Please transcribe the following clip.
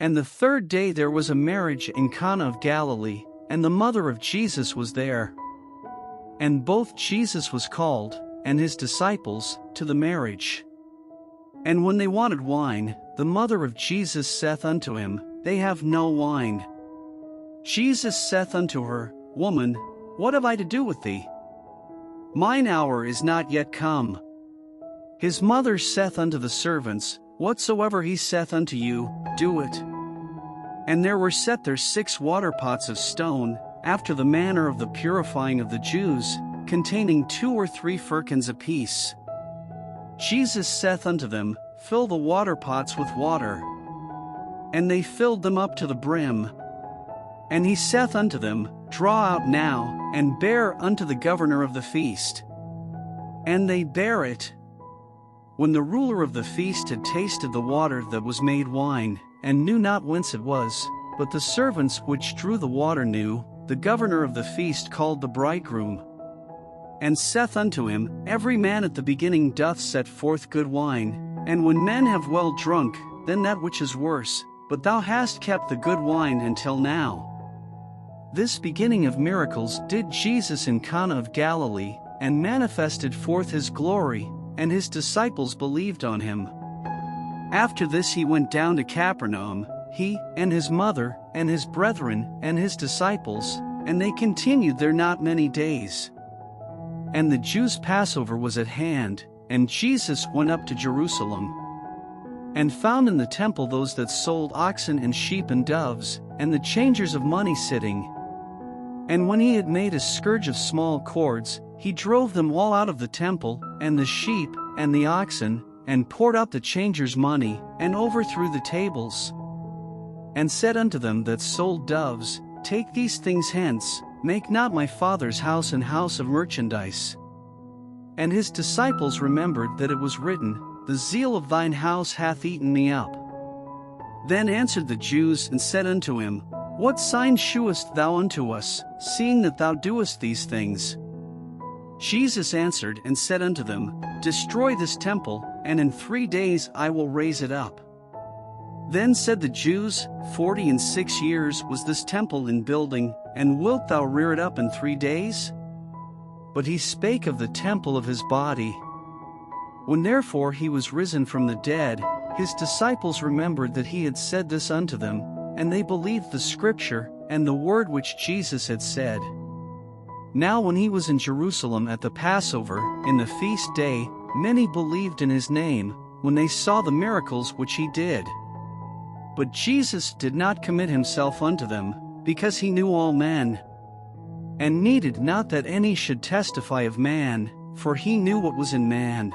And the third day there was a marriage in Cana of Galilee, and the mother of Jesus was there. And both Jesus was called, and his disciples, to the marriage. And when they wanted wine, the mother of Jesus saith unto him, They have no wine. Jesus saith unto her, Woman, what have I to do with thee? Mine hour is not yet come. His mother saith unto the servants, Whatsoever he saith unto you, do it. And there were set there 6 water pots of stone, after the manner of the purifying of the Jews, containing 2 or 3 firkins apiece. Jesus saith unto them, Fill the water pots with water. And they filled them up to the brim. And he saith unto them, Draw out now, and bear unto the governor of the feast. And they bare it. When the ruler of the feast had tasted the water that was made wine, and knew not whence it was, but the servants which drew the water knew, the governor of the feast called the bridegroom, and saith unto him, Every man at the beginning doth set forth good wine, and when men have well drunk, then that which is worse, but thou hast kept the good wine until now. This beginning of miracles did Jesus in Cana of Galilee, and manifested forth his glory, and his disciples believed on him. After this he went down to Capernaum, he, and his mother, and his brethren, and his disciples, and they continued there not many days. And the Jews' Passover was at hand, and Jesus went up to Jerusalem, and found in the temple those that sold oxen and sheep and doves, and the changers of money sitting. And when he had made a scourge of small cords, he drove them all out of the temple, and the sheep, and the oxen, and poured out the changers' money, and overthrew the tables. And said unto them that sold doves, Take these things hence, make not my Father's house an house of merchandise. And his disciples remembered that it was written, The zeal of thine house hath eaten me up. Then answered the Jews and said unto him, What sign shewest thou unto us, seeing that thou doest these things? Jesus answered and said unto them, Destroy this temple, and in 3 days I will raise it up. Then said the Jews, 46 years was this temple in building, and wilt thou rear it up in 3 days? But he spake of the temple of his body. When therefore he was risen from the dead, his disciples remembered that he had said this unto them, and they believed the scripture, and the word which Jesus had said. Now when he was in Jerusalem at the Passover, in the feast day, many believed in his name, when they saw the miracles which he did. But Jesus did not commit himself unto them, because he knew all men, and needed not that any should testify of man, for he knew what was in man.